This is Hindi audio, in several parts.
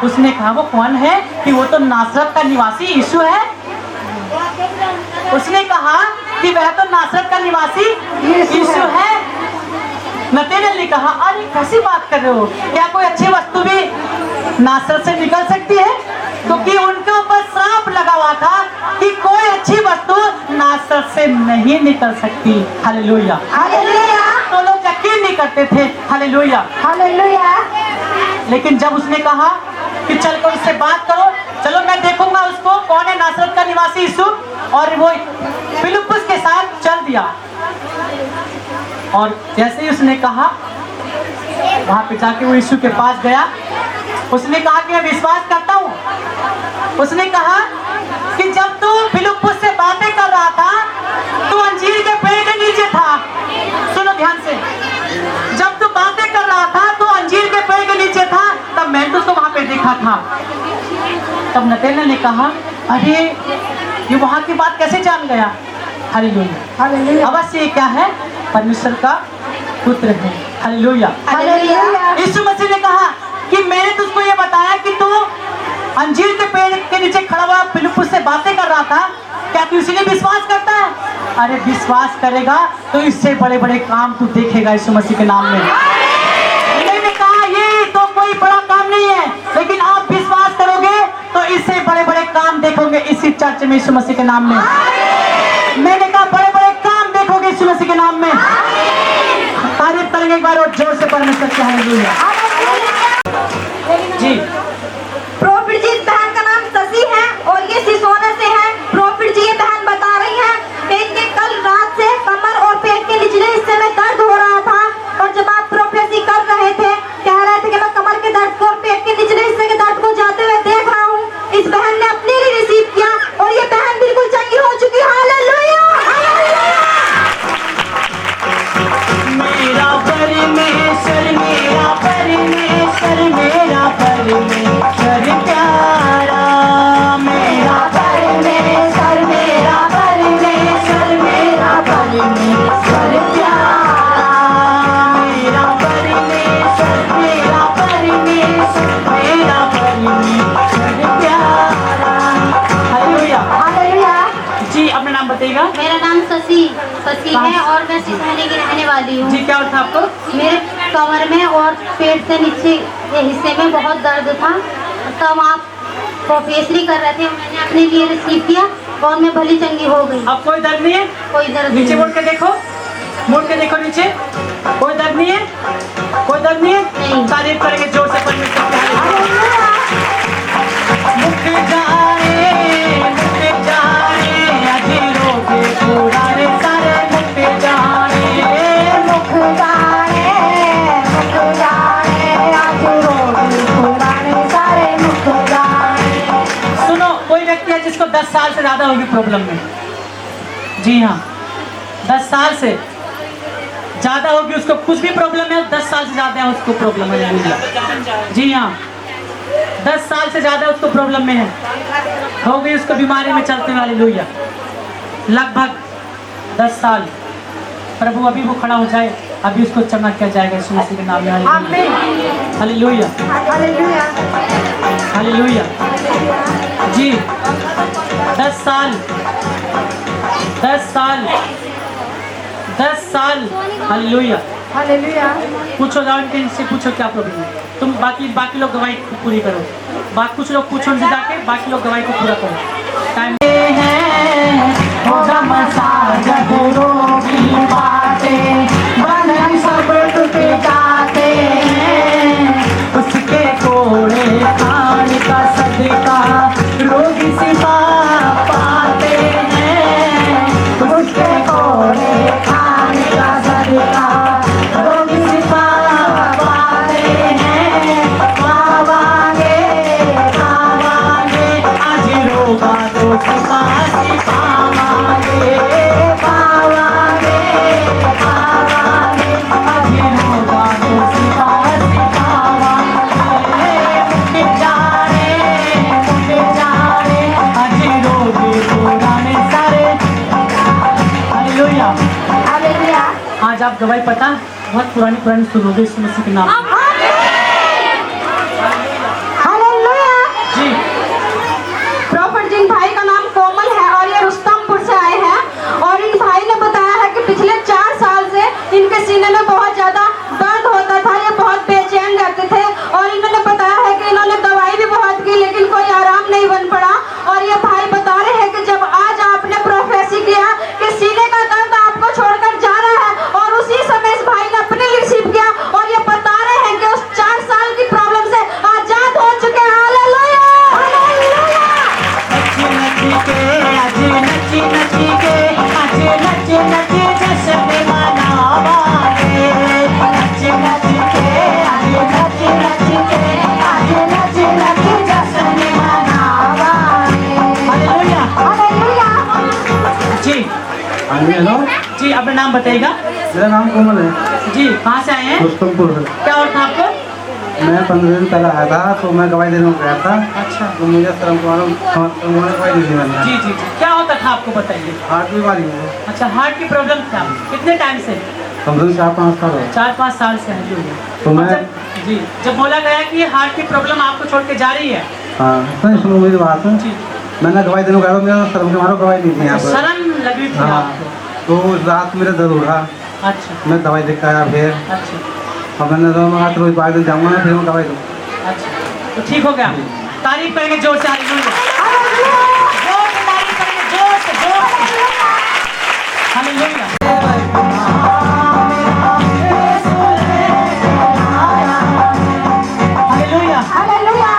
उसने कहा वो कौन है कि वो तो नासरत का निवासी यीशु है। उसने कहा कि वह तो नासरत का निवासी यीशु है। नतनएल ने कहा अरे कैसी बात कर रहे हो, क्या कोई अच्छी वस्तु भी नासरत से निकल सकती है? क्योंकि उनके ऊपर श्राप लगा हुआ था कि कोई अच्छी वस्तु नासरत से नहीं निकल सकती। Hallelujah hallelujah. तो लोग यकीन नहीं करते थे। Hallelujah hallelujah. लेकिन जब उसने कहा कि चलकर उससे बात करो, चलो मैं देखूंगा उसको कौन है नासरत का निवासी यीशु, और वो फिलिप्पुस के साथ चल दिया। और जैसे ही उसने कहा वहां पे जाके वो यीशु के पास गया, उसने कहा कि मैं विश्वास करता हूँ। उसने कहा कि जब तू फिलिप्पुस से बातें कर रहा था तो अंजीर के पेड़ के नीचे था। सुनो ध्यान से, जब तू बातें कर रहा था तो अंजीर के पेड़ के नीचे था, तब मैं तुझको वहां पे देखा था। तब नतनएल ने कहा अरे ये वहां की बात कैसे जान गया? Hallelujah hallelujah. अवश्य ये क्या है? परमेश्वर का पुत्र है। Hallelujah hallelujah. यीशु मसीह ने कहा कि मैंने तुझको ये बताया कि तू अंजीर के पेड़ के नीचे खड़ा हुआ फिलिप्पुस से बातें कर रहा था, क्या तू इसीलिए विश्वास करता है? अरे विश्वास करेगा तो इससे बड़े बड़े काम तू देखेगा यीशु मसीह के नाम में। मैंने कहा ये तो कोई बड़ा काम नहीं है, लेकिन आप विश्वास करोगे तो इससे बड़े बड़े काम देखोगे इसी चर्च में यीशु मसीह के नाम में। मैंने कहा बड़े बड़े काम देखोगे यीशु मसीह के नाम में। तारीफ करेंगे एक बार और जोर से परमेश्वर की। हालेलुया जी। प्रॉफिट जी इस बहन का नाम शशि है और ये सिसोना से है। प्रॉफिट जी ये बहन बता रही है कि इनके कल रात से कमर और पेट के निचले हिस्से में दर्द हो रहा था, और जब आप प्रोफेसी कर रहे थे कह रहे थे कि मैं कमर के दर्द को और पेट के निचले हिस्से के दर्द को जाते हुए देख रहा हूँ। इस बहन ने अपने लिए रिसीव किया और ये बहन बिल्कुल चंगी हो चुकी है। हालेलुया मेरा परमेश्वर, मेरा परमेश्वर, मेरा परमेश्वर प्यारा, मेरा परमेश्वर, मेरा परमेश्वर, मेरा परमेश्वर प्यारा, मेरा परमेश्वर, मेरा परमेश्वर, मेरा परमेश्वर प्यारा। Hallelujah hallelujah. जी। अपना नाम बताइएगा। मेरा नाम शशि है और मैं सिसोने की रहने वाली हूँ। जी क्या था आपको? मेरे कमर में और पेट से नीचे के हिस्से में बहुत दर्द था। तब आप प्रोफेसरी कर रहे थे, मैंने अपने लिए रिसीव किया और मैं भली चंगी हो गई। अब कोई दर्द नहीं है? कोई दर्द नीचे नहीं। मुड़ के देखो, मुड़ के देखो नीचे, कोई दर्द नहीं है? कोई दर्द नहीं है? नहीं। तारीफ करेंगे जोर से परमेश्वर की। मुक जाए अधीरों के पुराने सारे, मुक जाए, मुक जाए, मुक जाए अधीरों के पुराने सारे, मुक जाए। सुनो, कोई व्यक्ति है जिसको 10 साल से ज्यादा होगी प्रॉब्लम में। जी हाँ, 10 साल से ज्यादा होगी उसको, कुछ भी प्रॉब्लम है 10 साल से ज्यादा है उसको प्रॉब्लम है। जी हाँ, 10 साल से ज्यादा उसको प्रॉब्लम में है, हो गई उसको बीमारी में चलते वाले। हालेलुया लगभग 10 साल। प्रभु अभी वो खड़ा हो जाए, अभी उसको चमक किया जाएगा यीशु मसीह के नाम में। Hallelujah hallelujah. हालेलुया जी। 10 साल, 10 साल, 10 साल। हालेलुया। हालेलुया। पूछो, जाओ इनसे पूछो क्या प्रॉब्लम है। तुम बाकी लोग गवाही पूरी करो। कुछ लोग पूछो उनसे जाके, बाकी लोग गवाही को पूरा करो। टाइम सब टूट जाते हैं, उसके कोड़े खाने का सदका रोगी सिपा पाते हैं, उसके कोड़े खाने का सदका रोगी सिपा पाते हैं। पावांगे पावांगे आज रोगा तो सिपा पावांगे, पावांगे पावांगे आज रोगा तो सिपा पावांगे। मुक जाए आज रोगी पुराने सारे। हालेलुया। हालेलुया। आज आप गवाही पता बहुत पुरानी सुनोगे यीशु मसीह के नाम। हालेलुया। इनके सीने में बहुत ज्यादा दर्द होता था, ये बहुत बेचैन रहते थे और इन्होंने बताया है कि इन्होंने दवाई भी बहुत की लेकिन कोई आराम नहीं बन पड़ा। और ये भाई बता रहे हैं कि जब आज आपने प्रोफेसी किया कि सीने का दर्द आपको छोड़कर जा रहा है और उसी समय इस भाई ने अपने लिए रिसीव किया और ये बता रहे हैं कि उस 4 साल की प्रॉब्लम से आजाद हो चुके हैं। Hallelujah hallelujah. नची नची के आज नची नची के आज नची नची जश्न मनावांगे। नची नची के आज नची नची के आज नची नची जश्न मनावांगे। Hallelujah hallelujah. जी हाँ जी, हेलो। जी अपना नाम बताइएगा। मेरा नाम कोमल है, जी कहाँ से आए हैं? रुस्तमपुर से। क्या और था आपको? मैं 15 दिन पहले आया था तो मैं गवाही देने को गया था। अच्छा तो मुझे शर्म को उन्होंने गवाही दी थी मैंने। जी जी जी क्या होता था आपको बताइए। हार्ट बीमारी है, अच्छा हार्ट की प्रॉब्लम था, कितने टाइम से? कम से कम 4-5 साल हो। 4-5 साल से है। तो मैं जी जब बोला गया कि हार्ट की प्रॉब्लम आपको छोड़ के जा रही है, हाँ सही सुनो मेरी बात। जी मैंने गवाही देने को गया था, मेरा शर्म के मारो गवाही दी थी यहाँ पर। शर्म लगी थी हाँ आपको? तो रात मेरा दर्द उठा, अच्छा मैं दवाई देख कर आया फिर। अच्छा और मैंने तो मैं रोज 5 दिन जाऊँगा ना, फिर मैं दवाई दूँ। अच्छा तो ठीक हो गया। तारीफ करेंगे जोर से, हालेलुया। जोर से तारीफ करेंगे, जोर से, जोर से। हालेलुया। हालेलुया। हालेलुया।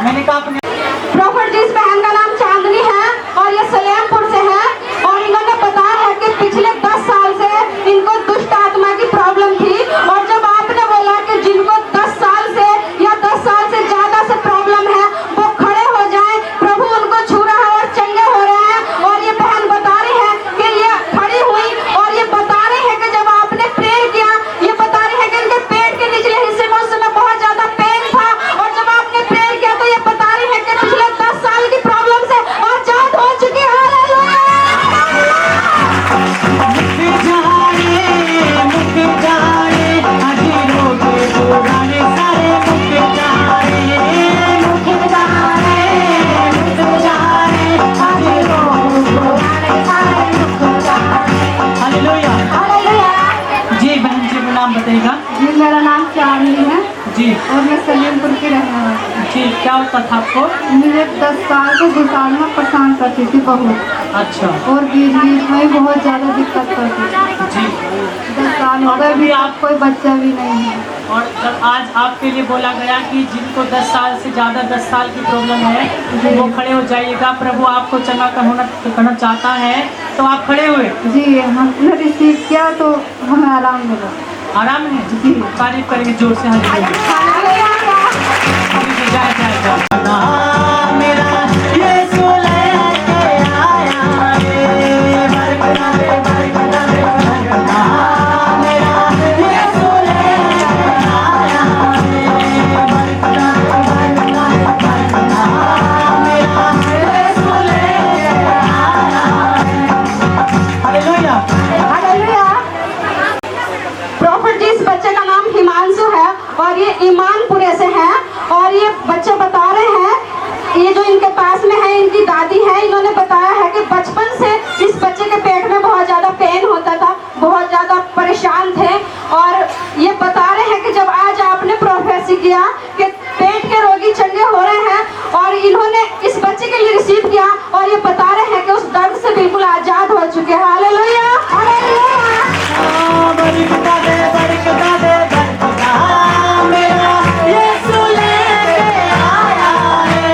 मैंने कहा अपने प्रॉफिट जी इस बहन का नाम चांदनी है और ये सलेमपुर से है और इन्होंने बताया है कि पिछले 10 साल से इनको दुष्ट आत्मा की प्रॉब्लम थी और जब आपने बोला कि जिनको 10 साल से या 10 साल से ज्यादा से प्रॉब्लम है वो खड़े हो जाएं, प्रभु उनको छू रहा है और चंगे हो रहे हैं। और ये बहन बता रही है कि ये खड़ी हुई और ये बता रही है कि जब आपने प्रेयर किया, ये बता रही है कि इनके पेट के निचले हिस्से में उस समय बहुत ज्यादा पेन था और जब आपने प्रेयर किया तो ये बता रही है कि पिछले 10 साल की प्रॉब्लम से आजाद हो चुकी है। हालेलुया। मुख जाने अजीरों के पुराने सारे मुख जाने, मुख जाने, मुख जाने अजीरों के पुराने सारे मुख जाने। हालेलुया। हालेलुया। जी बहन जी अपना नाम बताइएगा। जी मेरा नाम चांदनी है जी और मैं सलेमपुर की रहने वाली हूँ। जी क्या होता था आपको? मुझे 10 साल से गुसाल में परेशान करती थी बहुत अच्छा और बीच बीच में बहुत ज्यादा दिक्कत करती थी। जी 10 साल हो गए अभी आप कोई बच्चा भी नहीं है। और जब आज आपके लिए बोला गया कि जिनको 10 साल से ज़्यादा 10 साल की प्रॉब्लम है वो खड़े हो जाइएगा, प्रभु आपको चंगा करना चाहता है, तो आप खड़े हुए। जी हमने रिसीव किया तो हमें आराम मिला। आराम है जी। तारीफ करेंगे जोर से, हालेलुया। अभी से जाए जाए जाए। नाम मेरा यीशु लेके आया रे, बरकता रे, बरकता रे, बरकता। मेरा यीशु लेके आया रे, बरकता रे, बरकता रे, बरकता। मेरा यीशु लेके आया रे। हालेलुया। हालेलुया। प्रॉफिट जी इस बच्चे का नाम हिमांशु है और ये ईमानपुरे से है और ये बच्चे बता रहे हैं, ये जो इनके पास में है इनकी दादी है, इन्होंने बताया है कि बचपन से इस बच्चे के पेट में बहुत ज्यादा पेन होता था, बहुत ज्यादा परेशान थे और ये बता रहे हैं कि जब आज आपने प्रोफेसी किया कि पेट के रोगी चंगे हो रहे हैं और इन्होंने इस बच्चे के लिए रिसीव किया और ये बता रहे हैं कि उस दर्द से बिल्कुल आजाद हो चुके हैं। Hallelujah hallelujah. बरकता दे, बरकता दे, बरकता। मेरा यीशु लेके आया है,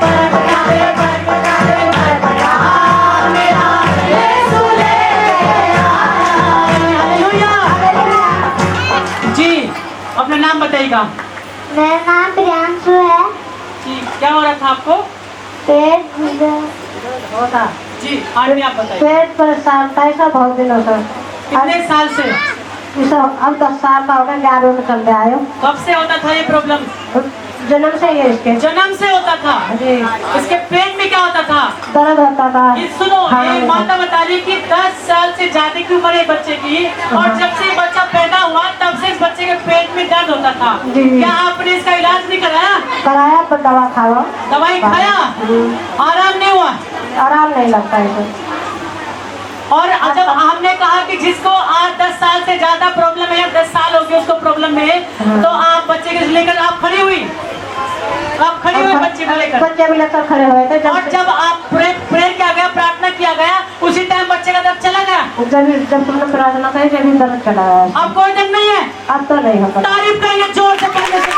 बरकता दे, बरकता दे, बरकता। मेरा यीशु लेके आया है। हालेलुया। जी अपना नाम बताइएगा। मेरा नाम प्रियांशु है। जी क्या हो रहा था आपको? पेट होता जी आगे आप बताइए। पेट परेशान था ऐसा बहुत दिनों से। कितने साल से? इस अब 10 साल का हो गया, 11 में चलते आए हो। कब से होता था ये प्रॉब्लम? जन्म से ही है इसके। जन्म से होता था जी। इसके पेट में क्या होता था? दर्द होता था। ये सुनो, खाना ये नहीं माता बता रही कि 10 साल से ज्यादा की उम्र है बच्चे की और जब से बच्चा पैदा हुआ तब से इस बच्चे के पेट में दर्द होता था। जी। क्या आपने इसका इलाज नहीं कराया? कराया तो दवा खाओ। दवाई खाया, आराम नहीं हुआ? आराम नहीं लगता है। और जब हमने कहा कि जिसको आज 10 साल से ज्यादा प्रॉब्लम है, 10 साल हो गए उसको प्रॉब्लम में, तो आप बच्चे को लेकर आप खड़ी हुई, आप खड़ी हुई बच्चे को लेकर, बच्चे को लेकर खड़े हुए थे। और जब आप प्रे किया गया, प्रार्थना किया गया, उसी टाइम बच्चे का दर्द चला गया। जब तुमने प्रार्थना करी जब दर्द चला गया। अब कोई दर्द नहीं है, अब तो नहीं होता। तारीफ करेंगे जोर से पहले से।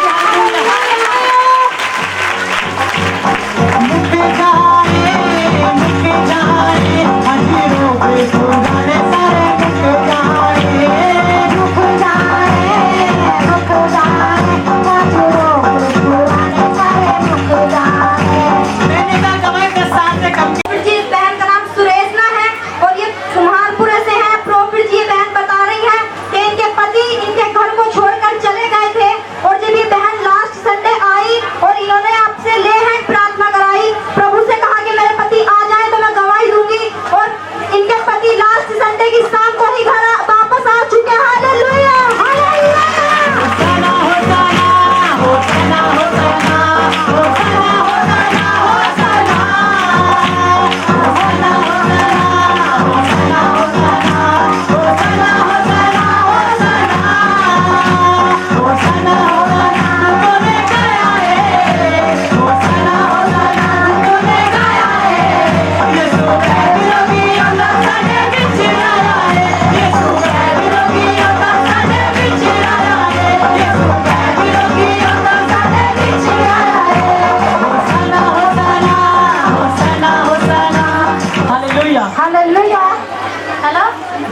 हेलो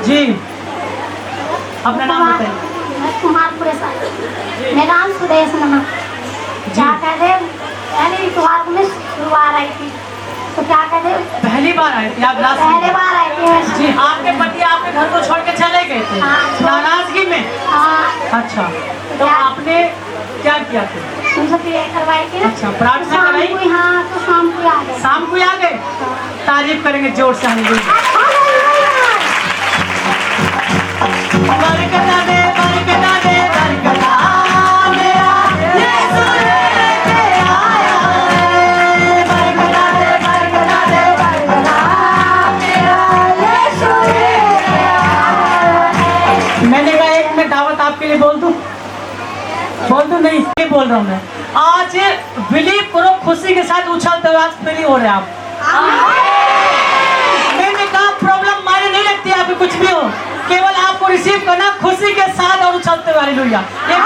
जी, अपना नाम बताइए। मैं कुमारपुर से, मेरा नाम सुदेश नहा। क्या कहते पहली त्योहार में शुरुआत आई थी, तो क्या कहते पहली बार आए थे आप? लास्ट पहले बार आई थी जी। आपके पति आपके घर को छोड़ के चले गए थे नाराजगी में? हाँ। अच्छा, तो आपने क्या किया था? तुमसे प्रेयर करवाई थी ना। अच्छा, प्रार्थना कराई? हाँ, तो शाम को आ गए। शाम को आ गए? तारीफ करेंगे जोर से। बरकता दे, बरकता दे, बरकता मेरा यीशु लेके आया है। बरकता दे, बरकता दे, बरकता मेरा यीशु लेके आया है। मैंने कहा एक मैं दावत आपके लिए बोल दूं? बोल दूं? नहीं, ये बोल रहा हूँ मैं। आज बिलीव करो, खुशी के साथ उछलते हुए आज फ्री हो रहे आप। मैंने कहा प्रॉब्लम मारे नहीं लगती, आपको कुछ भी हो, केवल आपको रिसीव करना खुशी के साथ और उछलते हुए। हालेलुया। ये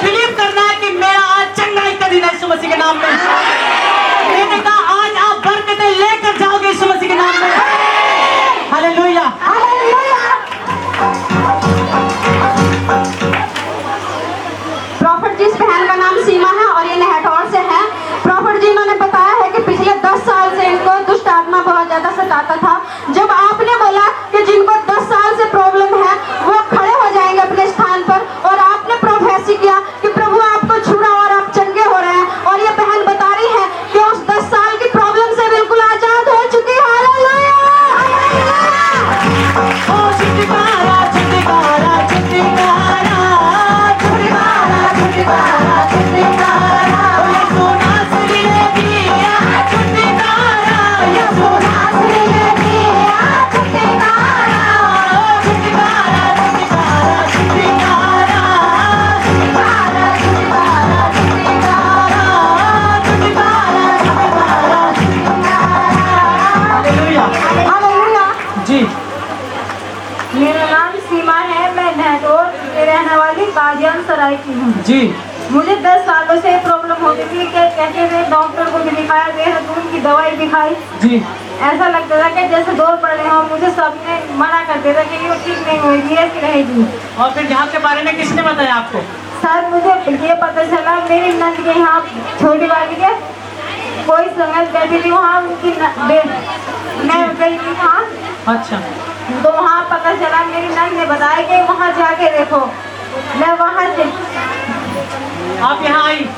बिलीव करना है कि मेरा आज चंगाई का दिन है यीशु मसीह के नाम में। मैंने कहा आज आप बरकतें लेकर जाओगे यीशु मसीह के नाम में। हालेलुया। प्रॉफिट जी, इस बहन का नाम सीमा है और ये नेहटौर से है। प्रॉफिट जी ने बताया है कि पिछले 10 साल से इनको दुष्ट आत्मा बहुत ज्यादा सताता था। जब आपने बोला कि जिनको 10 साल से प्रॉब्लम है वो खड़े हो जाएंगे अपने स्थान पर, और आपने प्रोफेसी किया कि प्रभु आपको छुड़ा और आप चंगे हो रहे हैं, और ये बहन बता रही है कि उस 10 साल की प्रॉब्लम से बिल्कुल आजाद हो चुकी है। हालेलुया। ओ छुटकारा, छुटकारा, छुटकारा, छुटकारा, छुटकारा, छुटकारा, यीशु नासरी ने दिया छुटकारा, यीशु नासरी ने दिया छुटकारा, छुटकारा, छुटकारा, छुटकारा, छुटकारा, छुटकारा, छुटकारा, छुटकारा, छुटकारा। हालेलुया। हालेलुया। जी। मेरा नाम सीमा है, मैं नेहटौर में रहने वाली कादियान सराय की हूँ। जी। मुझे 10 सालों से प्रॉब्लम होती थी कि कहते थे डॉक्टर को भी दिखाया, देहरादून की दवाई भी खाई। जी। ऐसा लगता था कि जैसे दौड़ पड़ रहे हो। मुझे सबने मना करते थे कि ये ठीक नहीं होगी, ऐसी रहेगी। और फिर यहाँ के बारे में किसने बताया आपको? सर, मुझे ये पता चला मेरी नंद के यहाँ छोटी वाली के कोई संगत बैठी थी, वहाँ उनकी मैं गई थी वहाँ। अच्छा। तो वहाँ पता चला, मेरी नंद ने बताया कि वहाँ जाके देखो। मैं वहाँ से आप यहाँ आई?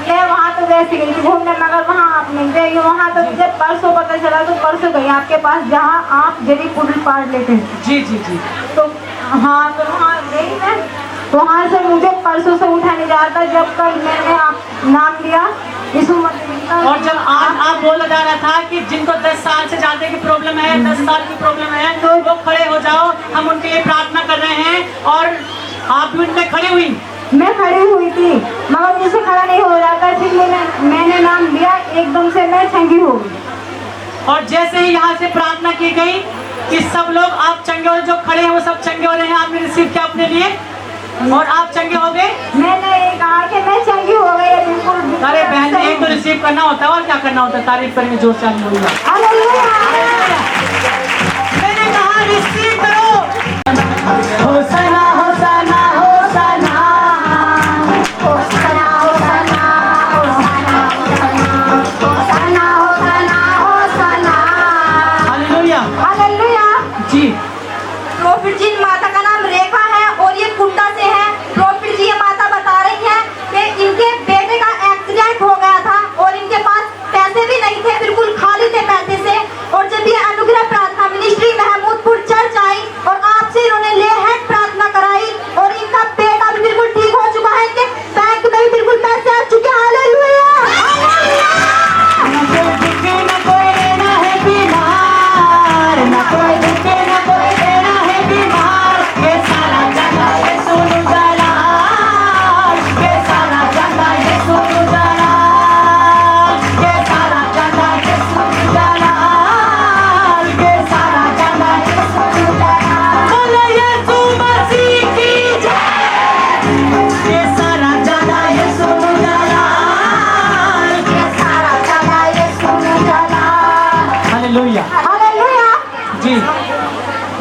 मैं वहाँ तो वैसे गई थी घूमने, मगर वहाँ आप नहीं गई। वहाँ तो मुझे परसों पता चला, तो परसों गई आपके पास जहाँ आप जड़ी पुटल पाट लेते। जी जी जी। तो हाँ, तो वहाँ गई मैं। वहाँ से मुझे परसों से उठा नहीं जाता, जब कल मैंने आप नाम लिया यीशु मसीह और जब आज आप बोला जा रहा था कि जिनको 10 साल से ज्यादा की प्रॉब्लम है, 10 साल की प्रॉब्लम है, तो वो खड़े हो जाओ, हम उनके लिए प्रार्थना कर रहे हैं। और आप भी उनमें खड़ी हुई। मैं खड़ी हुई थी मगर मुझसे खड़ा नहीं हो रहा था। फिर मैंने नाम लिया, एकदम से मैं चंगी हो गई। और जैसे ही यहाँ से प्रार्थना की गई कि सब लोग आप चंगे हो, जो खड़े हैं वो सब चंगे हो रहे हैं, आपने रिसीव किया अपने लिए और आप चंगे हो गए। मैंने ये कहा कि मैं चंगी हो गई बिल्कुल। अरे बहन, एक तो रिसीव करना होता है और क्या करना होता है। तारीफ करेंगे जोर से। हालेलुया। मैंने कहा रिसीव करो। होसना होसना होसना होसना होसना होसना होसना होसना। हालेलुया। हालेलुया। जी। प्रॉफिट जी माता का नाम रेखा है और ये कुंडा से है। प्रॉफिट जी ये माता बता रही है कि इनके बेटे का एक्सीडेंट हो गया था और इनके पास पैसे भी नहीं थे, बिल्कुल खाली थे पैसे से। और जब ये अनुग्रह प्रार्थना मिनिस्ट्री महमूदपुर चर्च आई और आपसे इन्होंने ले हैंड प्रार्थना कराई और इनका बेटा भी बिल्कुल ठीक हो चुका है। इनके बैंक में भी बिल्कुल पैसे आ चुके हैं। हालेलुया। न कोई दुखे न कोई रहना है बीमार, न कोई दुखे न कोई रहना है बीमार। ये सारा जगह ये सुन जरा, ये सारा जगह ये सुन जरा, ये सारा जगह ये सुन जरा, ये सारा जगह ये सुन जरा। बोले यीशु मसीह की जय। ये सारा जगह ये सुन जरा, ये सारा जगह ये सुन जरा। हालेलुया। हालेलुया। जी।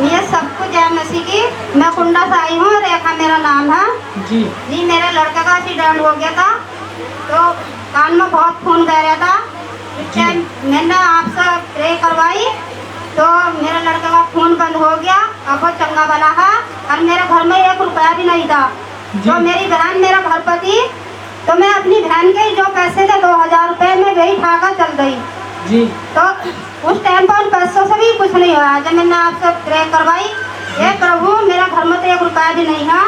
ये सबको जय मसीह की। मैं कुंडा से आई हूँ, रेखा मेरा नाम है जी। जी। मेरे लड़के का एक्सीडेंट हो गया था तो कान में बहुत खून बह रहा था। इस टाइम मैंने आपसे प्रे करवाई तो मेरे लड़के का खून बंद हो गया, अब वो चंगा बना है। और मेरे घर में 1 रुपया भी नहीं था। जी। तो मेरी बहन मेरा घर पर थी तो मैं अपनी बहन के जो पैसे थे 2000 रुपये में वही खाकर चल गई। जी। तो उस टाइम पर उन पैसों से भी कुछ नहीं हुआ। जब मैंने आपसे प्रे करवाई, हे प्रभु मेरा घर में तो 1 रुपया भी नहीं है,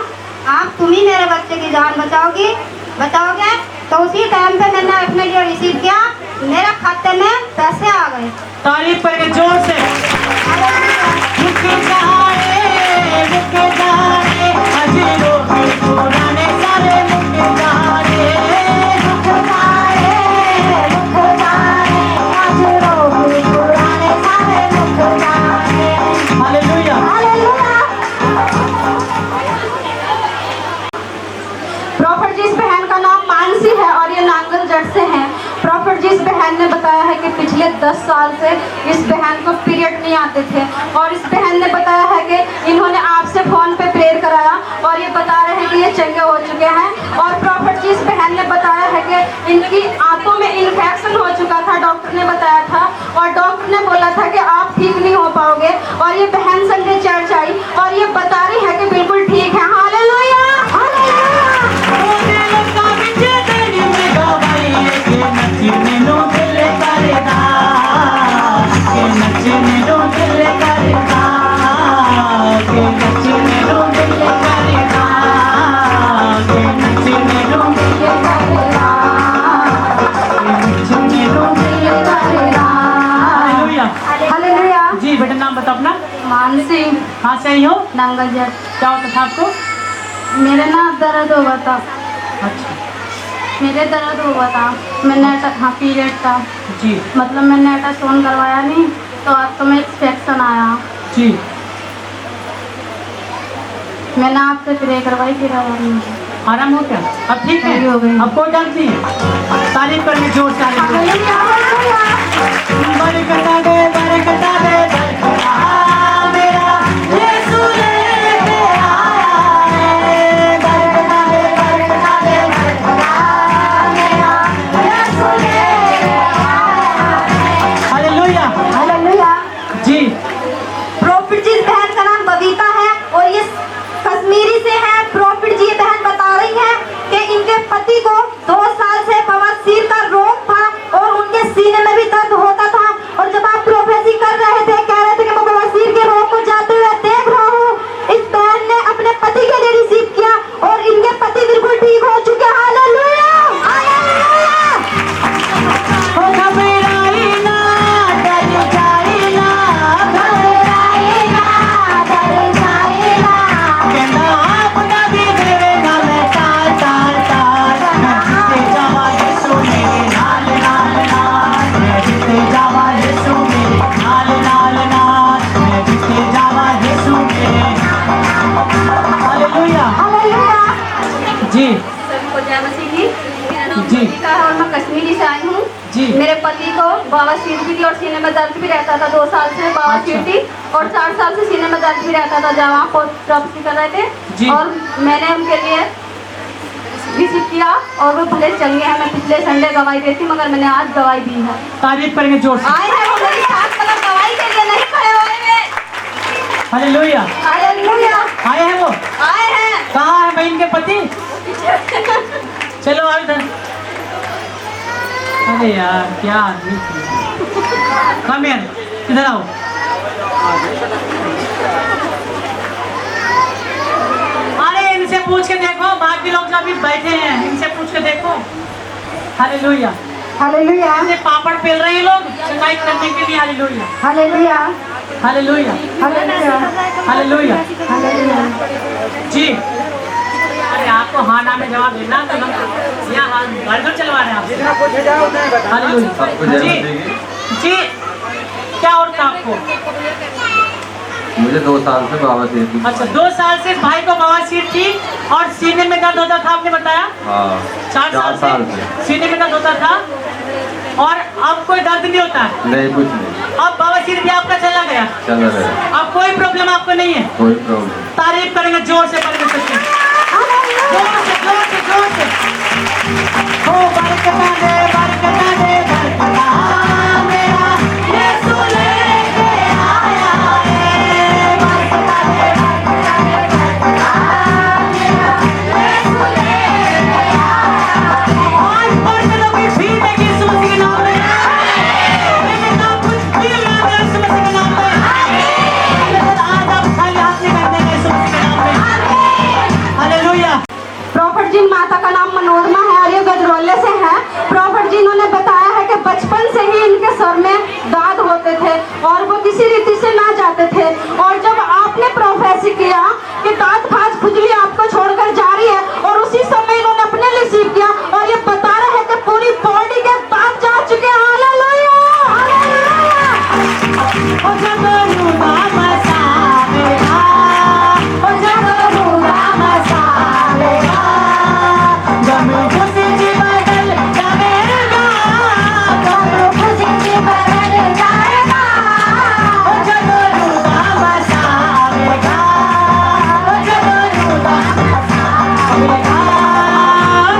आप तुम ही मेरे बच्चे की जान बचाओगे। तो उसी टाइम पे मैंने अपने लिए रिसीव किया, मेरे खाते में पैसे आ गए। तारीफ करेंगे जोर से। रुक जाए हजीरों के पुराने सारे रुक जाए, रुक जाए हज़ारों के पुराने सारे रुक जाए। हालेलुया। हालेलुया। प्रॉफिट जी इस बहन का नाम मानसी है और ये नांगल जट से है। प्रॉफिट जी इस बहन ने बताया है कि पिछले 10 साल से इस बहन को पीरियड नहीं आते थे और इस बहन ने बताया है कि इन्होंने आपसे फोन पे प्रेयर कराया और ये बता रहे हैं कि ये चंगे हो चुके हैं। और प्रॉफिट जी इस बहन ने बताया है कि इनकी आंतों में इन्फेक्शन हो चुका था, डॉक्टर ने बताया था और डॉक्टर ने बोला था कि आप ठीक नहीं हो पाओगे। और ये बहन संडे चर्च आई और ये बता रही है कि बिल्कुल ठीक है। हालेलुया। हालेलुया। जी बेटा, नाम बताओ अपना। मानसी, कहाँ से आई हो? नांगल जट। क्या होता था आपको? मेरे ना दर्द हुआ था, अच्छा। मेरे दर्द हुआ था। मैंने हाँ पीरियड था, जी। मतलब मैंने अल्ट्रासाउंड करवाया नहीं तो आपको में इन्फेक्शन आया। जी। मैंने आपसे प्रे करवाई फिर आराम हो गया? अब ठीक है? हो गई। अब कोई डर नहीं है। तारीफ करने जोर से। बरकता दे बरकता दे बरकता मेरा यीशु लेके आया है। बरकता दे बरकता दे बरकता मेरा यीशु लेके आया है। हालेलुया। हालेलुया। जी। प्रॉफिट जी इस बहन का नाम बबीता है और ये कश्मीरी से है। प्रॉफिट जी ये बहन बता रही है कि इनके पति को 2 साल से बवासीर का रोग था और उनके सीने में भी दर्द होता था और जब आप प्रोफेसी कर रहे थे, कह रहे थे कि वो मेरे पति को बवासीर भी थी और सीने में दर्द भी रहता था। 2 साल से बवासीर थी और 4 साल से सीने में दर्द भी रहता था जब वहाँ प्रॉपर्टी कर रहे थे। और मैंने उनके लिए विजिट किया और वो भले चल गए हैं। मैं पिछले संडे दवाई दी थी मगर मैंने आज दवाई दी है। तारीफ करेंगे जोर से। आए हैं वो मेरी साथ मगर दवाई के लिए नहीं खड़े हुए हैं। हालेलुया। हालेलुया। आए हैं वो? आए हैं। कहाँ है बहन के पति? चलो आओ इधर। अरे यार क्या आदमी। कम यार इधर आओ। अरे इनसे पूछ के देखो, बाकी लोग जो अभी बैठे हैं इनसे पूछ के देखो। हालेलुया। हालेलुया। इनसे पापड़ पेल रहे हैं लोग चंगाई करने के लिए। Hallelujah. Hallelujah. Hallelujah. Hallelujah. Hallelujah. Hallelujah. जी अरे आपको हाँ ना में जवाब देना तो हम यहाँ हाँ घर चलवा रहे हैं आप। हालेलुया। जी जी क्या और था आपको? मुझे 2 साल से बवासीर थी। अच्छा 2 साल से भाई को बवासीर थी और सीने में दर्द होता था आपने बताया। हाँ 4 साल से सीने में दर्द होता था और अब कोई दर्द नहीं होता है? नहीं कुछ नहीं। अब बवासीर भी आपका चला गया? चल रहा है। अब कोई प्रॉब्लम आपको नहीं है? कोई प्रॉब्लम। तारीफ करेंगे जोर से परमेश्वर की। जोर से जोर से जोर से। ओ बरकता दे बरकता दे बरकता मेरा यीशु लेके आया है। बरकता दे बरकता दे बरकता मेरा यीशु लेके आया है। आज पढ़ के लोग भीड़ में यीशु मसीह के नाम में मैंने ना कुछ भी ना यीशु मसीह के नाम में। आज आप खाली हाथ नहीं करते यीशु मसीह के नाम में। हालेलुया। प्रॉफिट जी माता का नाम मनोरमा है और ये गजरौले से है। प्रॉफिट जी ने बताया है कि बचपन से ही इनके सर में दाद होते थे और वो किसी रीति से ना जाते थे। और जब आपने प्रोफेसी किया कि दांत खाज खुजली आपको छोड़कर जा रही है और उसी समय इन्होंने अपने लिए रिसीव किया और ये बता रहे हैं कि पूरी बॉडी के दांत जा चुके हैं। हालेलुया। ओ जब रूदा मसालेगा, ओ जब रूदा मसालेगा, जब खुशी की बदल जाएगा, जब खुशी की बदल जाएगा, ओ जब रूदा मसालेगा, ओ जब रूदा मसालेगा,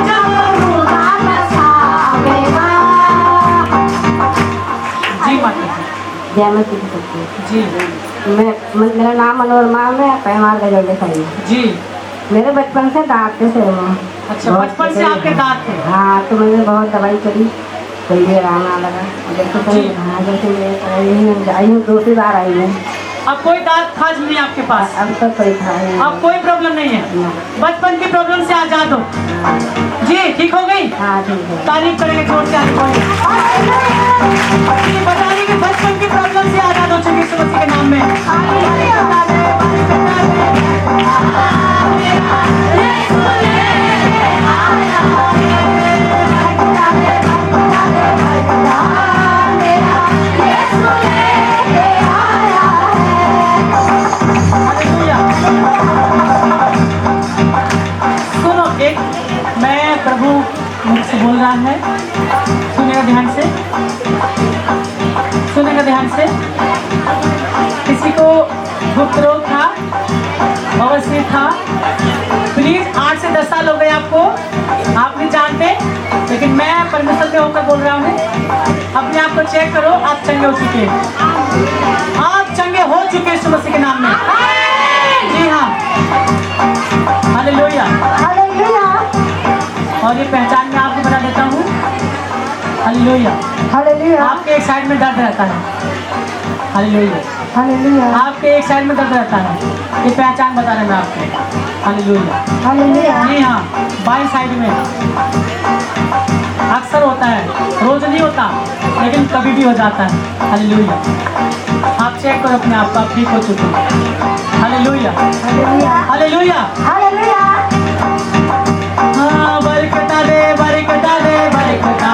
जब रूदा मसालेगा। जी माता जय मैं तुझे सकती हूँ। जी मेरा नाम मनोरमा है, पैमाल गजौले खाई। जी मेरे बचपन से दांत थे सिर में। अच्छा बचपन से आपके दांत थे? हाँ तो मैंने बहुत दवाई करी, कोई भी आराम ना लगा। जैसे जी। हाँ जैसे मैं आई हूँ 2 बार आई हूँ। अब कोई दांत खाज नहीं आपके पास? अब तक कोई था ही अब कोई प्रॉब्लम नहीं है? नहीं। बचपन की प्रॉब्लम से आजाद हो? जी ठीक हो गई? हाँ ठीक है। तारीफ करेंगे जोर से। ये बता दें कि बचपन की प्रॉब्लम से आजाद हो चुकी यीशु मसीह के नाम में। हालेलुया। सुनो एक मैं प्रभु मुझसे बोल रहा है, सुनेगा ध्यान से, सुनेगा ध्यान से। किसी को गुप्त रोग था, बवासीर था, प्लीज 8 से 10 साल हो गए आपको, आप नहीं जानते, लेकिन मैं परमेश्वर के होकर बोल रहा हूँ, अपने आप को चेक करो, आप चंगे हो चुके हैं। आप चंगे हो चुके हैं यीशु मसीह के नाम में। जी हाँ। हालेलुया। हालेलुया। और ये पहचान मैं आपको बता देता हूँ। हालेलुया। हालेलुया। आपके एक साइड में दर्द रहता है। हालेलुया। हालेलुया। आपके एक साइड में दर्द रहता है, ये पहचान बता रहे हैं मैं आपको। हालेलुया। हालेलुया। जी हाँ बाएं साइड में अक्सर होता है, रोज नहीं होता लेकिन कभी भी हो जाता है। हालेलुया। आप चेक करो अपने आप को, आप ठीक हो चुके हैं। हालेलुया। हालेलुया। हालेलुया। हालेलुया। हाँ बरकता दे बरकता दे बरकता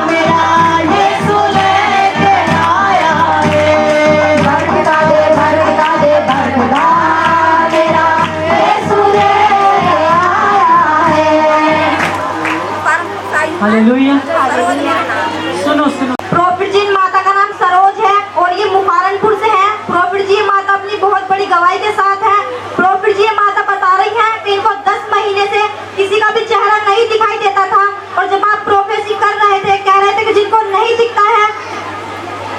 मेरा यीशु लेके आया है। बरकता दे बरकता दे बरकता मेरा यीशु लेके आया है। हालेलुया। हालेलुया। सुनो गवाही के साथ है। प्रॉफिट जी ये माता बता रही हैं कि इनको 10 महीने से किसी का भी चेहरा नहीं दिखाई देता था, और जब आप प्रोफेसी कर रहे थे कह रहे थे कि जिनको नहीं दिखता है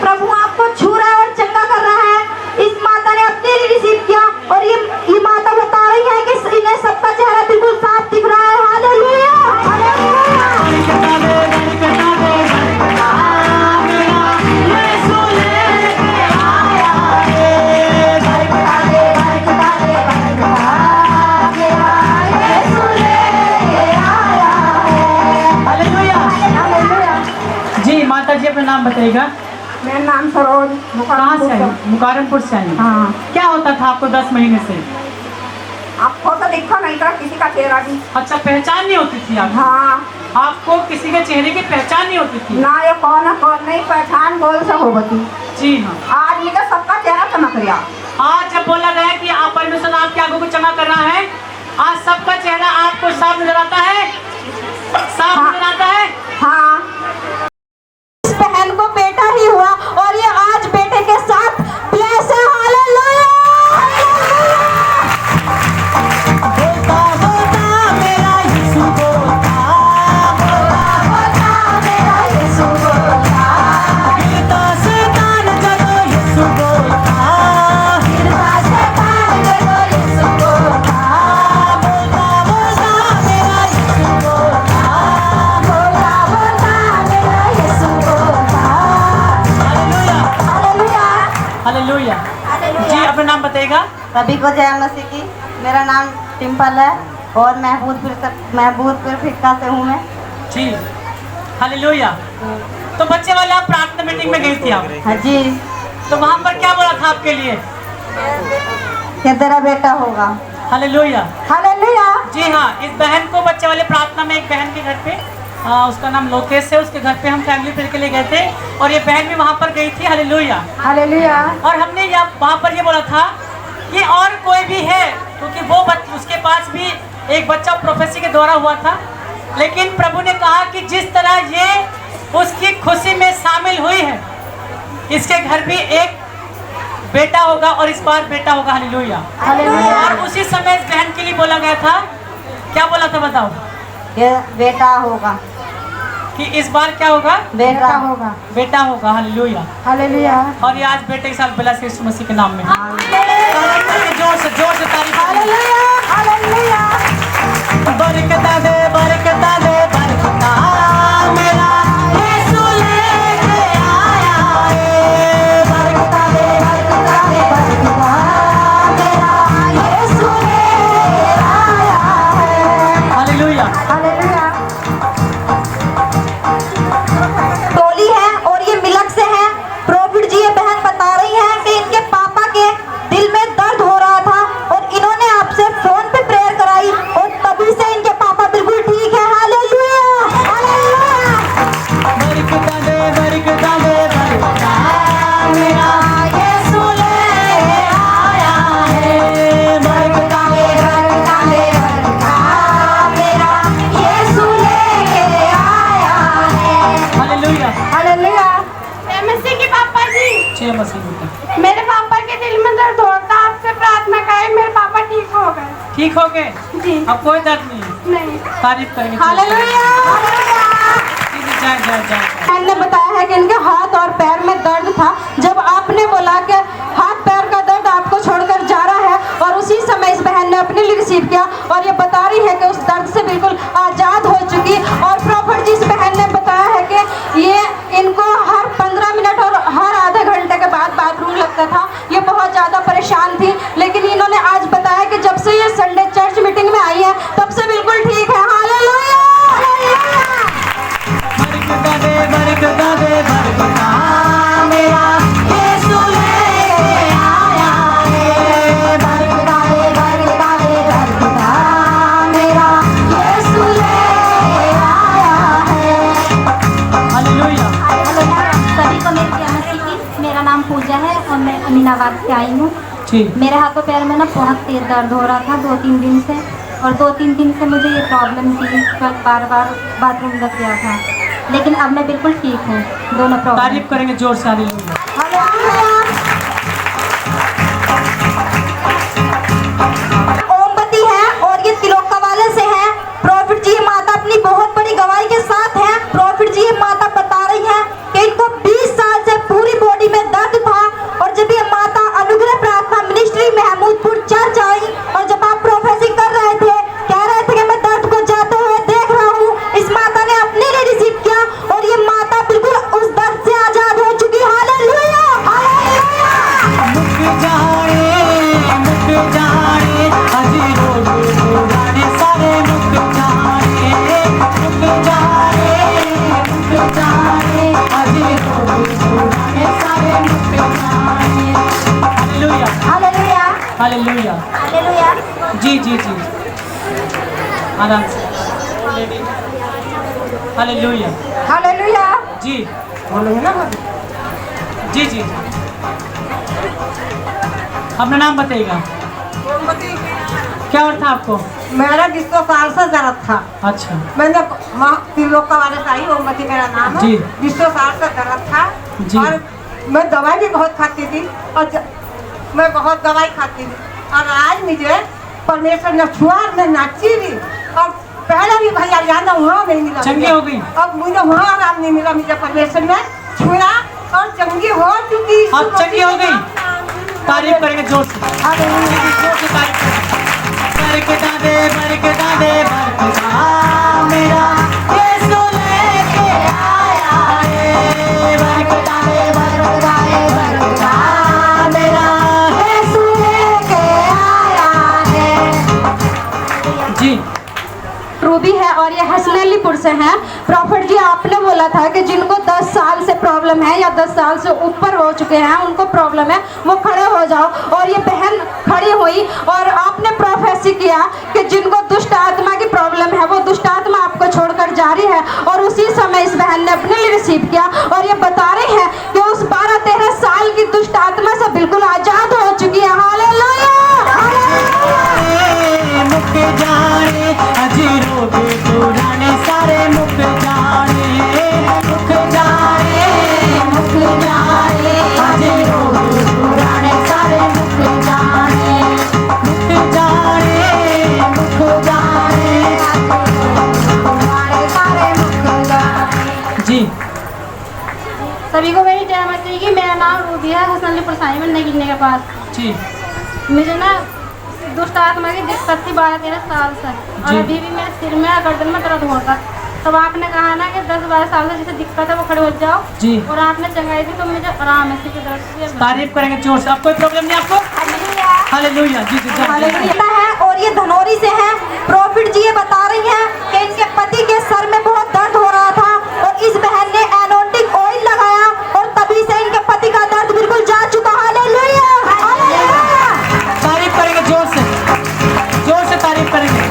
प्रभु आपको छू रहा है और चंगा कर रहा है, इस माता ने अपने लिए रिसीव किया। और ये माता बता रही है कि इन्हें सबका चेहरा बिल्कुल साफ दिख रहा है। हालेलुया, जी माता जी अपना नाम बताइएगा। मेरा नाम सरोज कहाँ से आई? मुकारमपुर से आई। हाँ। क्या होता था आपको 10 महीने से? आपको तो देखा नहीं था किसी का चेहरा भी। अच्छा, पहचान नहीं होती थी आपको? हाँ। आपको किसी के चेहरे की पहचान नहीं होती थी? ना ये कौन है कौन नहीं पहचान बोल से हो बती। जी हाँ। आज मुझे सबका चेहरा चमक रहा। आज जब बोला गया कि आप परमेश्वर आपके आगू को चमक कर रहा है, आज सबका चेहरा आपको साफ नजर आता है, साफ हाँ। नजर आता है। हाँ। इस बहन को बेटा ही हुआ और ये आज बेटे के साथ ब्लेस है। हालेलुया, बोलता बोलता मेरा यीशु बोलता, बोलता मेरा यीशु बोलता, गिरता शैतान जगो यीशु बोलता, गिरता शैतान जगो यीशु बोलता, बोलता बोलता मेरा यीशु बोलता। बोलता बोलता मेरा यीशु बोलता। Hallelujah, hallelujah, hallelujah. जी अपना नाम बताइएगा। सभी को जय मसीह की। मेरा नाम टिम्पल है और महबूबपुर फिक्का से हूँ मैं। जी हालेलुया। तो बच्चे वाले आप प्रार्थना मीटिंग में गई थी आप, हाँ जी। तो वहाँ पर क्या बोला था आपके लिए? क्या तेरा बेटा होगा। Hallelujah, hallelujah. जी हाँ। इस बहन को बच्चे वाले प्रार्थना में एक बहन के घर पे उसका नाम लोकेश है, उसके घर पे हम फैमिली फिर के लिए गए थे और ये बहन भी वहाँ पर गई थी। Hallelujah, hallelujah. और हमने वहाँ पर ये बोला था कि और कोई भी है, क्योंकि वो उसके पास भी एक बच्चा प्रोफेसी के द्वारा हुआ था, लेकिन प्रभु ने कहा कि जिस तरह ये उसकी खुशी में शामिल हुई है, इसके घर भी एक बेटा होगा और इस बार बेटा होगा। Hallelujah, hallelujah. और उसी समय इस बहन के लिए बोला गया था, क्या बोला था बताओ? ये बेटा होगा। कि इस बार क्या होगा? बेटा होगा। बेटा होगा। Hallelujah, hallelujah. और ये आज बेटे के साथ बिला से यीशु मसीह के नाम में जोर से तारीफ। Hallelujah, hallelujah. बरकता दे बरकता दे बरकता मेरा यीशु लेके आया है। बरकता दे बरकता दे बरकता मेरा यीशु लेके आया है। Hallelujah, hallelujah. टोली है और ये मिलक से है। प्रॉफिट जी ये बहन बता रही हैं कि इनके पापा के दिल में दर्द हो रहा था और इन्होंने आपसे फोन पे प्रेयर कराई और तभी से इनके पापा बिल्कुल ठीक है। Hallelujah, hallelujah. बरकता दे बरकता मेरा यीशु लेके आया है। बरकता दे बरकता दे बरकता मेरा यीशु लेके आया है। Hallelujah, hallelujah. मसीह के पापा जी, जय मसीह बेटा। मेरे पापा के दिल में दर्द होता, आपसे प्रार्थना करें मेरे पापा ठीक हो गए। ठीक हो गए? जी। अब कोई दर्द नहीं? नहीं। तारीफ करेंगे। हालेलुया। जय जय जय। बहन ने बताया है कि इनके हाथ और पैर में दर्द था। जब आपने बोला कि हाथ पैर का दर्द आपको छोड़कर जा रहा है, और उसी समय इस बहन ने अपने लिए रिसीव किया और ये बता रही है कि उस दर्द से बिल्कुल आज़ाद हो चुकी। और प्रॉफिट जी इस बहन ने बताया है कि ये इनको हर 15 मिनट और हर आधे घंटे के बाद बाथरूम लगता था। ये बहुत ज़्यादा परेशान थी, लेकिन इन्होंने आज बताया कि जब से ये संडे चर्च मीटिंग में आई है तब से बिल्कुल ठीक है। Hallelujah, hallelujah. बरकता दे बरकता मेरा यीशु लेके आया है। बरकता दे बरकता मेरा यीशु लेके आया है। हालेलुया, सभी को मेरी जय मसीह की। मेरा नाम पूजा है और मैं अमीनाबाद से आई हूँ। ठीक। मेरे हाथों पैर में ना बहुत तेज दर्द हो रहा था 2-3 दिन से, और 2-3 दिन से मुझे ये प्रॉब्लम थी, बार बार बाथरूम लग गया था, लेकिन अब मैं बिल्कुल ठीक हूँ। दोनों प्रॉब्लम। तारीफ करेंगे जोर से। हालेलुया। हालेलुया। जी जी जी, आराम से। हालेलुया। हालेलुया। जी बोलो ना भाभी। जी जी। अपना नाम बताइएगा, क्या और था आपको? मेरा 20 साल से दर्द था। अच्छा मैंने त्रिलोका वाले से आई, ओमती मेरा नाम है। जी। 20 साल से दर्द था जी। और मैं दवाई भी बहुत खाती थी और मैं बहुत दवाई खाती थी और आज मुझे परमेश्वर ने छुआ, मैं नाची भी और पहले भी भैया जाना वहाँ नहीं मिला। चंगी हो गई? अब मुझे वहाँ आराम नहीं मिला, मुझे परमेश्वर ने छुआ और चंगी हो चुकी। आप चंगी हो गई? तारीफ करेंगे जोर से, जोर से तारीफ करेंगे। बरकता दे बरकता दे बरकता मेरा यीशु लेके आया है। बरकता दे बरकता दे बरकता मेरा यीशु लेके आया है। जी रूबी है और ये हसनैलीपुर से हैं। प्रॉफिट जी आपने बोला था कि जिनको 10 साल से प्रॉब्लम है या 10 साल से ऊपर हो चुके हैं, उनको प्रॉब्लम है, वो खड़े हो जाओ। और ये बहन खड़ी हुई और आपने प्रोफेसी किया कि जिनको दुष्ट आत्मा की प्रॉब्लम है वो दुष्ट आत्मा आपको छोड़कर जा रही है। और उसी समय इस बहन ने अपने लिए रिसीव किया और ये बता रही है कि उस 12-13 साल की दुष्ट आत्मा से बिल्कुल आजाद हो चुकी है। हालेलुया। मुक जाने अजीरों के पुराने सारे मुक जाने, मुक जाने, मुक जाने अजीरों के पुराने सारे मुक जाने, मुक जाने, मुक जाने पुराने सारे मुक जाने। जी सभी को मेरी जय माता दी की। मेरा नाम रूबी है, हसनैलीपुर साइमन नई गिरने के पास। जी मुझे ना दुष्ट आत्मा की दिक्कत थी 12-13 साल से और जी। अभी भी मेरे सिर में और गर्दन में दर्द होता। तब आपने कहा ना कि 10-12 साल से जिसे दिक्कत है वो खड़े हो जाओ जी। और आपने चंगाई दी तो मुझे आराम है सिर के दर्द से। तारीफ करेंगे जोर से। अब कोई प्रॉब्लम नहीं आपको? हालेलुया। जी जी जी। हालेलुया है। और ये धनौरी से हैं। प्रॉफिट जी ये बता रही हैं कि इनके पति के सर में बहुत दर्द हो रहा था और इस बहन ने एनोंटिक ऑयल लगाया और तभी से इनके पति का दर्द बिल्कुल जा चुका। हालेलुया। हालेलुया। तारीफ करेंगे जोर से, जोर से तारीफ करेंगे।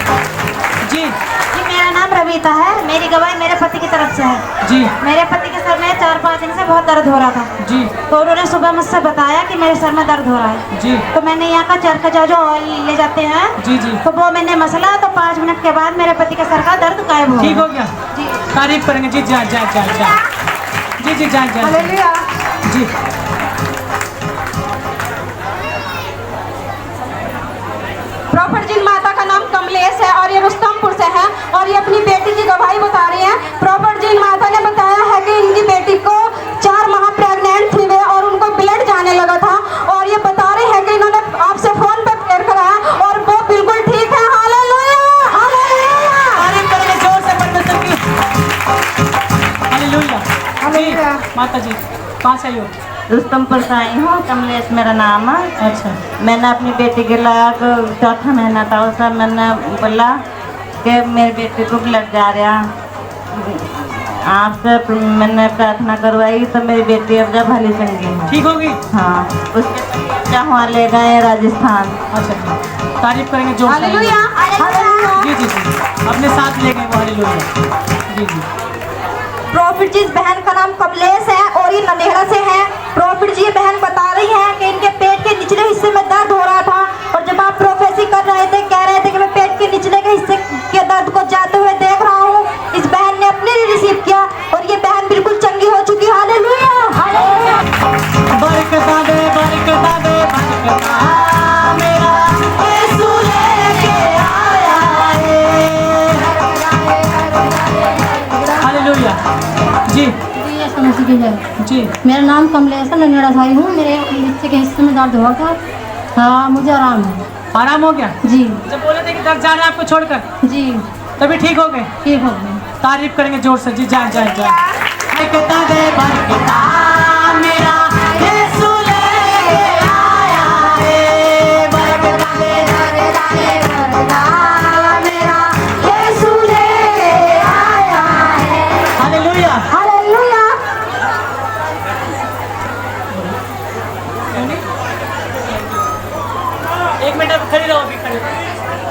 जी जी मेरा नाम रवीता है, मेरी गवाही मेरे पति की तरफ से है। जी मेरे पति के सर में 4-5 दिन से बहुत दर्द हो रहा था। जी तो उन्होंने सुबह मुझसे बताया कि मेरे सर में दर्द हो रहा है। जी तो मैंने यहाँ का चरखा जो ऑयल ले जाते हैं जी जी। तो वो मैंने मसला तो 5 मिनट के बाद मेरे पति के सर का दर्द गायब हो ठीक गया। हो गया? जी तारीफ करेंगे। जी जा जा जा जा। जी जी जा जा। हालेलुया। जी प्रॉफिट जी माता का नाम कमलेश है और ये रुस्तमपुर से है और ये अपनी बेटी की गवाही बता रही हैं। प्रॉफिट जी माता ने बताया है कि इनकी बेटी को 4 माह प्रेग्नेंट थी वे और उनको ब्लड जाने लगा था और ये बता रही है कि इन्होंने आपसे फोन पे प्रेयर कराया और वो बिल्कुल ठीक है। हालेलुया। हालेलुया। तारीफ करेंगे जोर से परमेश्वर की। हालेलुया। जी माता जी कहाँ से आई हो? रुस्तमपुर से आई हूँ, कमलेश मेरा नाम है। अच्छा मैंने अपनी बेटी के लायक 4था महीना था उस समय मैंने बोला कि मेरी बेटी को ब्लड जा रहा। आपसे मैंने प्रार्थना करवाई तो मेरी बेटी अब जब भली चंगी है। ठीक होगी? हाँ, उसके वहाँ ले गए राजस्थान। अच्छा जी तारीफ करेंगे जोर से। हालेलुया। हालेलुया। जी जी जी अपने साथ ले गए वो। हालेलुया। जी जी प्रॉफिट जी इस बहन का नाम कमलेश है और ये नंदेड़ा से है। प्रॉफिट जी ये बहन बता रही है कि इनके पेट के निचले हिस्से में दर्द हो रहा था और जब आप प्रोफेसी कर रहे थे कह रहे थे कि मैं पेट के निचले के हिस्से के दर्द को जाते हुए देख रहा हूँ। इस बहन ने अपने लिए रिसीव किया और ये बहन बिल्कुल चंगी हो चुकी। हालेलुया। हालेलुया। बरकता दे बरकता दे बरकता मेरा यीशु लेके आया है। हालेलुया। जी जी ये समझ की जाए। जी मेरा नाम कमलेश है, मैं नोएडा से आई हूँ। मेरे नीचे के हिस्से में दर्द हुआ था। हाँ मुझे आराम है। आराम हो गया? जी जब बोले थे कि दर्द जा रहा है आपको छोड़कर जी तभी ठीक हो गए? ठीक हो गई। तारीफ करेंगे जोर से। जी जा जा जा। बरकता दे बरकता मेरा यीशु लेके आया है। बरकता दे बरकता दे बरकता मेरा यीशु लेके आया है। हालेलुया। हालेलुया। एक मिनट अब खड़ी रहो, अभी खड़ी रहो।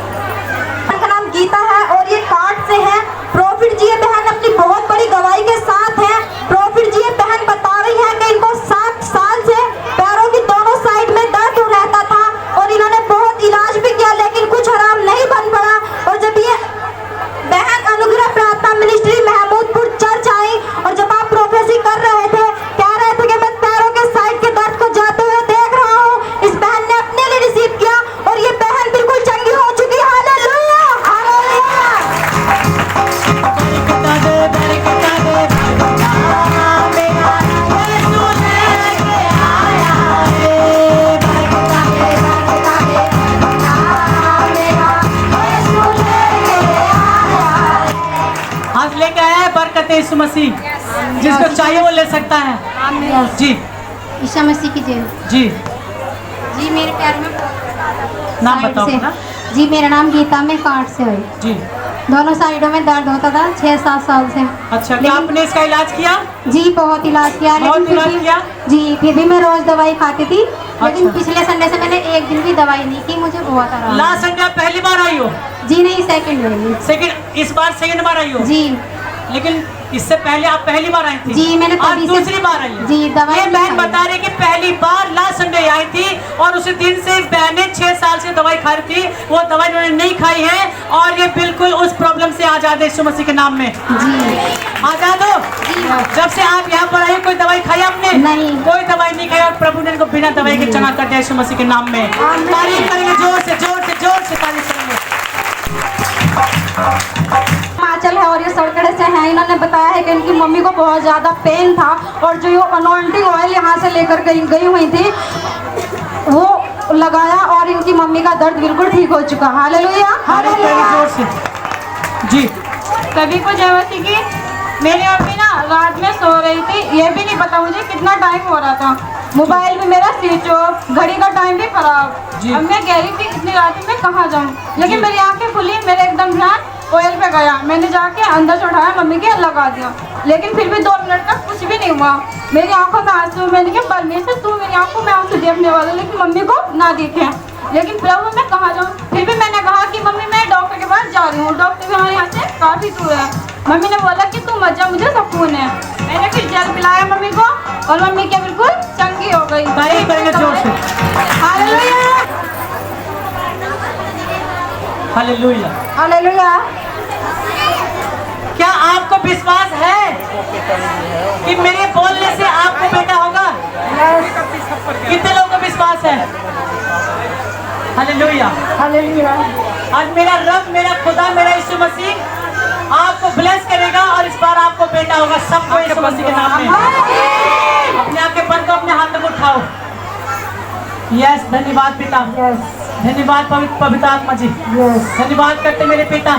कहते हैं यीशु मसीह, जिसको चाहिए वो ले सकता है। जी ईसा मसीह की जय। जी जी मेरे प्यार में नाम साइड बताओ से। अपना। जी मेरा नाम गीता, मैं कांट से हुई। जी दोनों साइडों में दर्द होता था 6-7 साल से। अच्छा, क्या आपने इसका इलाज किया? जी बहुत इलाज किया, बहुत लेकिन इलाज फिर भी किया? जी फिर भी मैं रोज दवाई खाती थी, लेकिन अच्छा। पिछले संडे से मैंने एक दिन भी दवाई नहीं की, मुझे बहुत आराम। लास्ट संडे आप पहली बार आई हो? जी नहीं, सेकंड में। सेकंड, इस बार सेकंड बार आई हो? जी लेकिन इससे पहले आप पहली बार आई थी? जी, मैंने आज तभी से- दूसरी बार आई है। जी, दवाई ये नहीं बहन खाई। बता रही कि पहली बार लास्ट संडे आई थी और उसी दिन से इस बहन ने 6 साल से दवाई खा रही थी, वो दवाई उन्होंने नहीं खाई है और ये बिल्कुल उस प्रॉब्लम से आजाद है यीशु मसीह के नाम में। जी आजाद हो? जब से आप यहाँ पर आई कोई दवाई खाई आपने? नहीं। कोई दवाई नहीं खाई और प्रभु ने इनको बिना दवाई के चंगा कर दिया यीशु मसीह के नाम में। तारीफ करेंगे जोर से जोर से जोर से तारीफ करेंगे। हिमाचल है और ये सड़कड़े से हैं। इन्होंने बताया है कि इनकी मम्मी को बहुत ज़्यादा पेन था और जो ये अनॉइंटिंग ऑयल यहाँ से लेकर गई हुई थी वो लगाया और इनकी मम्मी का दर्द बिल्कुल ठीक हो चुका। हालेलुया हालेलुया जोर से। जी सभी को जय मसीह की। मेरी मम्मी ना रात में सो रही थी, ये भी नहीं पता मुझे कितना टाइम हो रहा था। मोबाइल भी मेरा स्विच ऑफ, घड़ी का टाइम भी खराब। जी। अब मैं कह रही थी इतनी रात में कहाँ जाऊँ, लेकिन मेरी आंखें खुली, मेरे एकदम ध्यान ऑयल पे गया। मैंने जाके अंदर से उठाया, मम्मी के लगा दिया, लेकिन फिर भी 2 मिनट तक कुछ भी नहीं हुआ। मेरी आंखों में आंसू, मैंने कहा परमेश्वर तू मेरी आंखों में आंसू देखने वाला, लेकिन मम्मी को ना दिखे। लेकिन प्रभु मैं कहाँ जाऊँ? फिर भी मैंने कहा कि मम्मी मैं डॉक्टर के पास जा रही हूँ, डॉक्टर भी हमारे यहाँ से काफ़ी दूर है। मम्मी ने बोला कि तू मत जा, मुझे सुकून है। मैंने फिर जल पिलाया मम्मी को और मम्मी क्या बिल्कुल चंगी हो गई। तारीफ करेंगे जोर से। Hallelujah hallelujah. हालेलुया। क्या आपको विश्वास है कि मेरे बोलने से आपको बेटा होगा? कितने लोगों को विश्वास है? Hallelujah hallelujah. आज मेरा रब, मेरा खुदा, मेरा यीशु मसीह आपको ब्लेस करेगा और इस बार आपको बेटा होगा सबको यीशु मसीह के नाम में। अपने आंखें बंद करो, अपने हाथों को उठाओ। यस, धन्यवाद पिता, धन्यवाद पवित्र आत्मा जी, धन्यवाद करते मेरे पिता।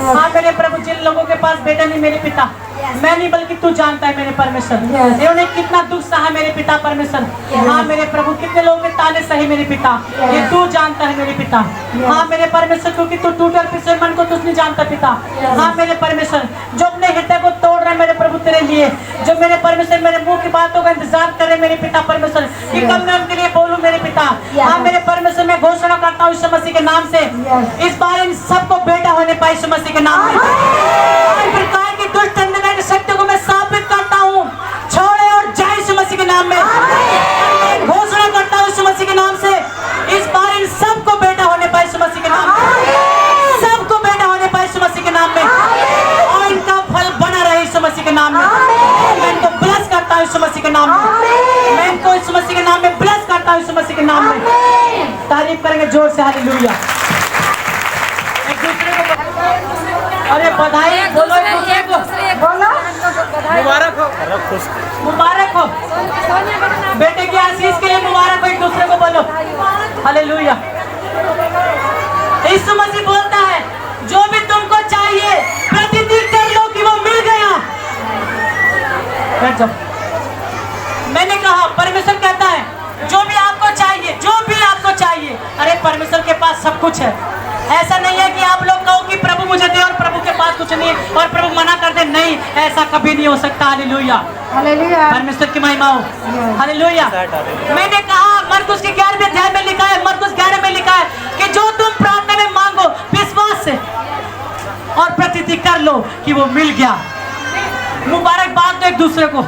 हाँ मेरे प्रभु, जिन लोगों के पास बेटा नहीं मेरे पिता, मैं नहीं बल्कि तू जानता है मेरे परमेश्वर। इन्होंने कितना दुख सहा मेरे पिता परमेश्वर। हाँ मेरे प्रभु, कितने लोगों के ताने सही मेरे पिता, ये तू जानता है मेरे पिता। हाँ मेरे परमेश्वर, क्योंकि तू टूटे पिछले मन को तू नहीं जानता पिता। हाँ मेरे परमेश्वर, जो अपने हृदय को तोड़ रहे मेरे प्रभु तेरे लिए, जो मेरे परमेश्वर मेरे मुंह की बातों का इंतजार करे मेरे पिता परमेश्वर, कि कब मैं उनके लिए बोलूं मेरे पिता। हाँ मेरे परमेश्वर, मैं घोषणा करता हूँ यीशु मसीह के नाम से, इस बार इन सबको बेटा होने पाए यीशु मसीह के नाम में। हर प्रकार की दुष्ट अंधकार की शक्ति को मैं साबित करता हूँ, छोड़े और जाए यीशु मसीह के नाम में। घोषणा करता हूँ यीशु मसीह के नाम से, इस बार इन सबको बेटा होने पाए यीशु मसीह के नाम में। सबको बेटा होने पाए यीशु मसीह के नाम में और इनका फल बना रहे यीशु मसीह के नाम में। मैं इनको ब्लेस करता हूँ यीशु मसीह के नाम में। मैं इनको यीशु मसीह के नाम में ब्लेस करता हूँ यीशु मसीह के नाम में। तारीफ करेंगे जोर से हालेलुया। एक दूसरे को अरे बधाई बोलो, एक दूसरे को बोलो मुबारक हो, मुबारक हो, बेटे की आशीष के लिए मुबारक हो, एक दूसरे को बोलो हालेलुया। यीशु मसीह बोलता है जो भी तुमको चाहिए प्रतिदिन कर लो कि वो मिल गया। बैठ जाओ। मैंने कहा परमेश्वर कहता है जो भी आपको चाहिए, जो भी आपको चाहिए, अरे परमेश्वर के पास सब कुछ है। ऐसा नहीं है कि आप लोग कहो कि प्रभु मुझे दे और प्रभु के पास कुछ नहीं है और प्रभु मना कर दे, नहीं, ऐसा कभी नहीं हो सकता। Hallelujah, hallelujah. परमेश्वर की महिमा हो। हालेलुया। मैंने कहा मरकुस के 11वें अध्याय में लिखा है, मरकुस 11 में लिखा है कि जो तुम प्रार्थना में मांगो विश्वास से और प्रतीति कर लो कि वो मिल गया। मुबारकबाद दो एक दूसरे को,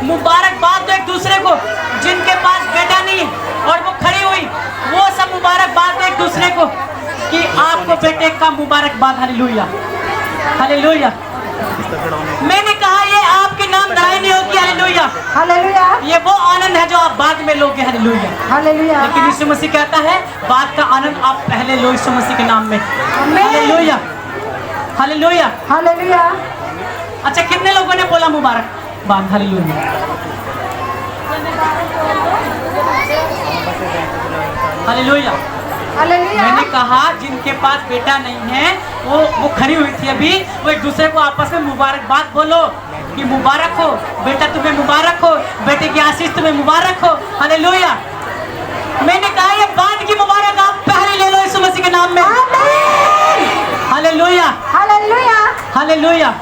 मुबारकबाद दो एक दूसरे को। जिनके पास बेटा नहीं और वो खड़ी हुई, वो सब मुबारकबाद दो एक दूसरे को कि आपको बेटे का मुबारकबाद। Hallelujah, hallelujah. मैंने कहा ये आपके नाम धराई नहीं होगी। Hallelujah, hallelujah. ये वो आनंद है जो आप बाद में लोगे। Hallelujah, hallelujah. लेकिन यीशु मसीह कहता है बाद का आनंद आप पहले लो यीशु मसीह के नाम में। Hallelujah, hallelujah, hallelujah. अच्छा कितने लोगों ने बोला मुबारक बात? Hallelujah, hallelujah. हालेलुया। मैंने कहा जिनके पास बेटा नहीं है वो खड़े खड़ी हुई थी अभी, वो एक दूसरे को आपस में मुबारकबाद बोलो कि मुबारक हो बेटा, तुम्हें मुबारक हो, बेटे की आशीष तुम्हें मुबारक हो। हालेलुया। मैंने कहा ये बाद की मुबारक आप पहले ले लो यीशु मसीह के नाम में। Hallelujah hallelujah hallelujah.